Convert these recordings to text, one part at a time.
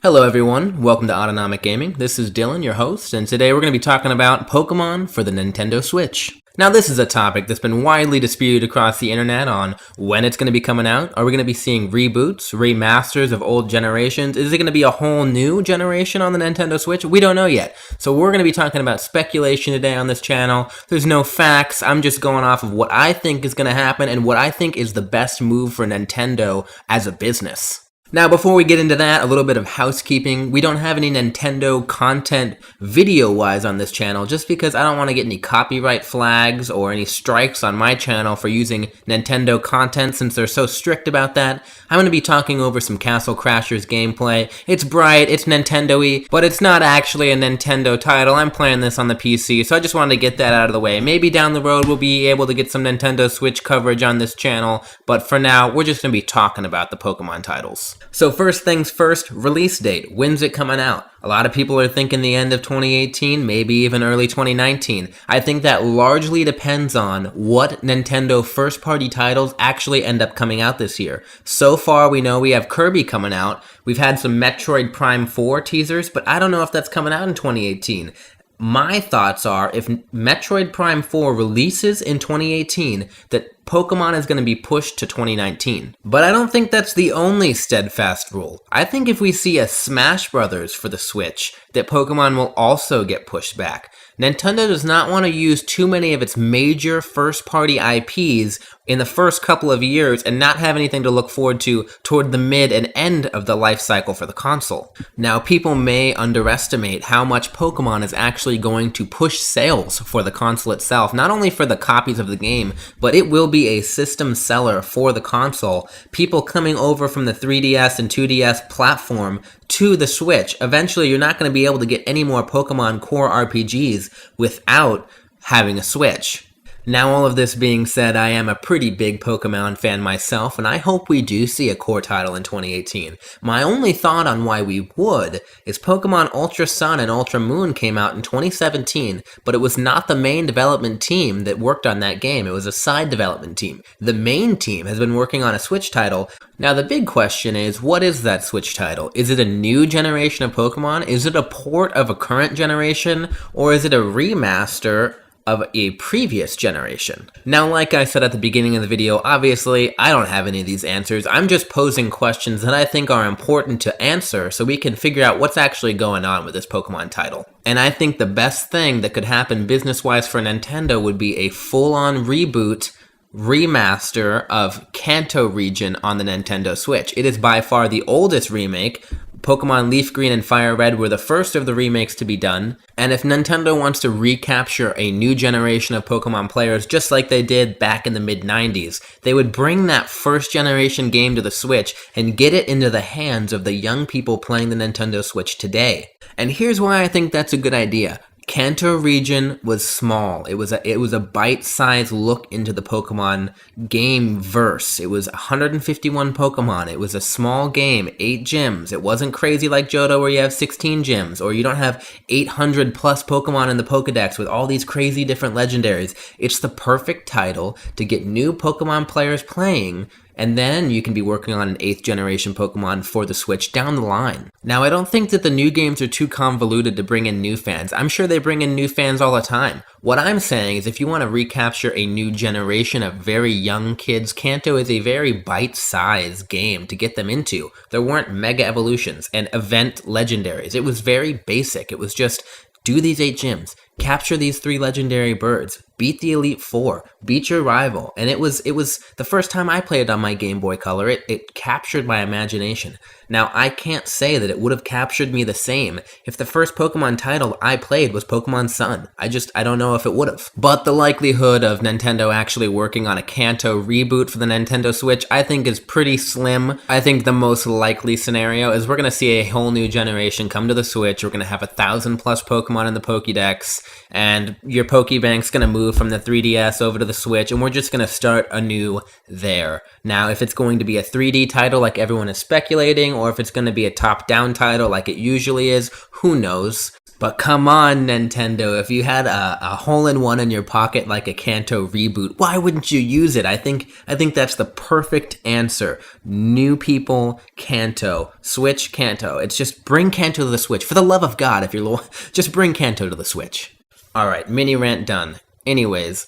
Hello everyone, welcome to Autonomic Gaming. This is Dylan, your host, and today we're going to be talking about Pokemon for the Nintendo Switch. Now this is a topic that's been widely disputed across the internet on when it's going to be coming out. Are we going to be seeing reboots, remasters of old generations? Is it going to be a whole new generation on the Nintendo Switch? We don't know yet. So we're going to be talking about speculation today on this channel. There's no facts. I'm just going off of what I think is going to happen and what I think is the best move for Nintendo as a business. Now, before we get into that, a little bit of housekeeping. We don't have any Nintendo content video-wise on this channel just because I don't want to get any copyright flags or any strikes on my channel for using Nintendo content since they're so strict about that. I'm going to be talking over some Castle Crashers gameplay. It's bright, it's Nintendo-y, but it's not actually a Nintendo title. I'm playing this on the PC, so I just wanted to get that out of the way. Maybe down the road we'll be able to get some Nintendo Switch coverage on this channel, but for now, we're just going to be talking about the Pokemon titles. So first things first, release date. When's it coming out? A lot of people are thinking the end of 2018, maybe even early 2019. I think that largely depends on what Nintendo first-party titles actually end up coming out this year. So far, we know we have Kirby coming out. We've had some Metroid Prime 4 teasers, but I don't know if that's coming out in 2018. My thoughts are, if Metroid Prime 4 releases in 2018, that Pokemon is going to be pushed to 2019. But I don't think that's the only steadfast rule. I think if we see a Smash Brothers for the Switch, that Pokemon will also get pushed back. Nintendo does not want to use too many of its major first-party IPs in the first couple of years and not have anything to look forward to toward the mid and end of the life cycle for the console. Now, people may underestimate how much Pokemon is actually going to push sales for the console itself, not only for the copies of the game, but it will be a system seller for the console. People coming over from the 3DS and 2DS platform to the Switch. Eventually, you're not going to be able to get any more Pokemon core RPGs without having a Switch. Now, all of this being said, I am a pretty big Pokemon fan myself, and I hope we do see a core title in 2018. My only thought on why we would is Pokemon Ultra Sun and Ultra Moon came out in 2017, but it was not the main development team that worked on that game. It was a side development team. The main team has been working on a Switch title. Now, the big question is, what is that Switch title? Is it a new generation of Pokemon? Is it a port of a current generation? Or is it a remaster of a previous generation? Now, like I said at the beginning of the video, obviously, I don't have any of these answers. I'm just posing questions that I think are important to answer so we can figure out what's actually going on with this Pokemon title. And I think the best thing that could happen business-wise for Nintendo would be a full-on reboot, remaster of Kanto region on the Nintendo Switch. It is by far the oldest remake. Pokemon Leaf Green and Fire Red were the first of the remakes to be done, and if Nintendo wants to recapture a new generation of Pokemon players just like they did back in the mid-90s, they would bring that first generation game to the Switch and get it into the hands of the young people playing the Nintendo Switch today. And here's why I think that's a good idea. Kanto region was small. It was a bite-sized look into the Pokemon game verse. It was 151 Pokemon. It was a small game, 8 gyms. It wasn't crazy like Johto where you have 16 gyms, or you don't have 800 plus Pokemon in the Pokedex with all these crazy different legendaries. It's the perfect title to get new Pokemon players playing, and then you can be working on an 8th generation Pokemon for the Switch down the line. Now, I don't think that the new games are too convoluted to bring in new fans. I'm sure they bring in new fans all the time. What I'm saying is if you want to recapture a new generation of very young kids, Kanto is a very bite-sized game to get them into. There weren't mega evolutions and event legendaries. It was very basic. It was just do these 8 gyms, capture these 3 legendary birds, beat the Elite Four, beat your rival. And it was the first time I played on my Game Boy Color. It captured my imagination. Now, I can't say that it would have captured me the same if the first Pokemon title I played was Pokemon Sun. I don't know if it would have. But the likelihood of Nintendo actually working on a Kanto reboot for the Nintendo Switch, I think is pretty slim. I think the most likely scenario is we're going to see a whole new generation come to the Switch. We're going to have 1,000 plus Pokemon in the Pokédex, and your Pokébank's going to move move from the 3DS over to the Switch, and we're just going to start anew there. Now, if it's going to be a 3D title like everyone is speculating, or if it's going to be a top-down title like it usually is, who knows? But come on, Nintendo, if you had a hole-in-one in your pocket like a Kanto reboot, why wouldn't you use it? I think that's the perfect answer. New people, Kanto. Switch, Kanto. It's just bring Kanto to the Switch. For the love of God, if you're just bring Kanto to the Switch. Alright, mini rant done. Anyways,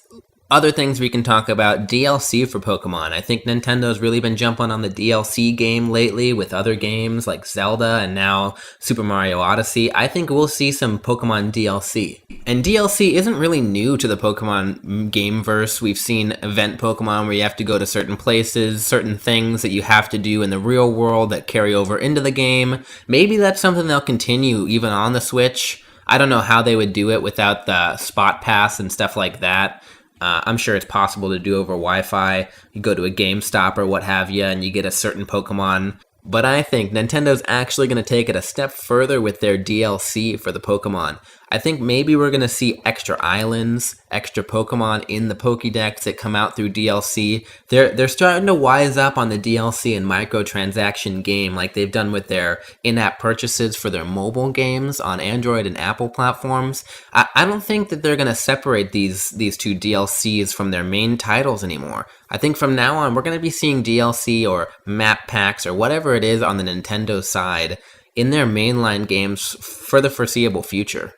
other things we can talk about, DLC for Pokemon. I think Nintendo's really been jumping on the DLC game lately with other games like Zelda and now Super Mario Odyssey. I think we'll see some Pokemon DLC. And DLC isn't really new to the Pokemon gameverse. We've seen event Pokemon where you have to go to certain places, certain things that you have to do in the real world that carry over into the game. Maybe that's something they'll continue even on the Switch. I don't know how they would do it without the Spot Pass and stuff like that. I'm sure it's possible to do over Wi-Fi. You go to a GameStop or what have you, and you get a certain Pokemon. But I think Nintendo's actually going to take it a step further with their DLC for the Pokemon. I think maybe we're going to see extra islands, extra Pokemon in the Pokédex that come out through DLC. They're starting to wise up on the DLC and microtransaction game like they've done with their in-app purchases for their mobile games on Android and Apple platforms. I don't think that they're going to separate these two DLCs from their main titles anymore. I think from now on we're going to be seeing DLC or map packs or whatever it is on the Nintendo side in their mainline games for the foreseeable future.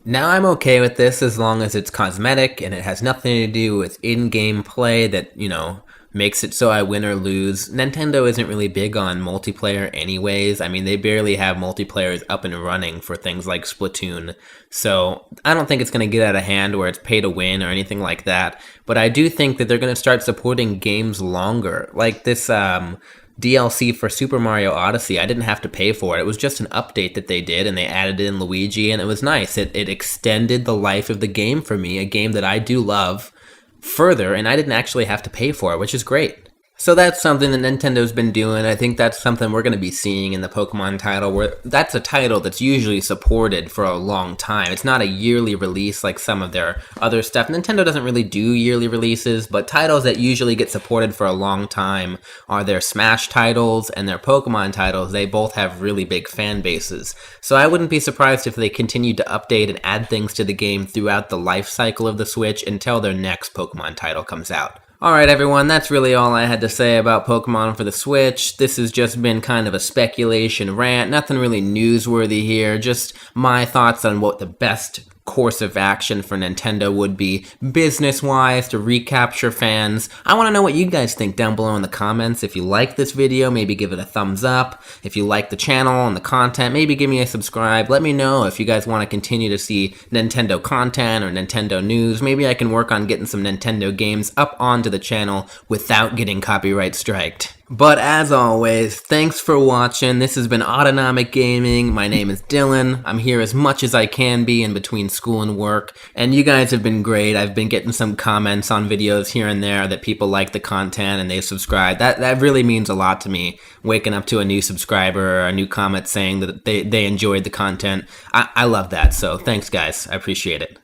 Now I'm okay with this as long as it's cosmetic and it has nothing to do with in-game play that, makes it so I win or lose. Nintendo isn't really big on multiplayer anyways. I mean, they barely have multiplayers up and running for things like Splatoon. So I don't think it's going to get out of hand where it's pay to win or anything like that. But I do think that they're going to start supporting games longer. Like this DLC for Super Mario Odyssey, I didn't have to pay for it. It was just an update that they did, and they added in Luigi, and it was nice. It extended the life of the game for me, a game that I do love, further, and I didn't actually have to pay for it, which is great. So that's something that Nintendo's been doing. I think that's something we're going to be seeing in the Pokemon title, where that's a title that's usually supported for a long time. It's not a yearly release like some of their other stuff. Nintendo doesn't really do yearly releases, but titles that usually get supported for a long time are their Smash titles and their Pokemon titles. They both have really big fan bases. So I wouldn't be surprised if they continued to update and add things to the game throughout the life cycle of the Switch until their next Pokemon title comes out. Alright everyone, that's really all I had to say about Pokemon for the Switch. This has just been kind of a speculation rant, nothing really newsworthy here, just my thoughts on what the best course of action for Nintendo would be business-wise to recapture fans. I want to know what you guys think down below in the comments. If you like this video, maybe give it a thumbs up. If you like the channel and the content, maybe give me a subscribe. Let me know if you guys want to continue to see Nintendo content or Nintendo news. Maybe I can work on getting some Nintendo games up onto the channel without getting copyright striked. But as always, thanks for watching. This has been Autonomic Gaming. My name is Dylan. I'm here as much as I can be in between school and work. And you guys have been great. I've been getting some comments on videos here and there that people like the content and they've subscribed. That really means a lot to me. Waking up to a new subscriber or a new comment saying that they enjoyed the content. I love that. So thanks guys. I appreciate it.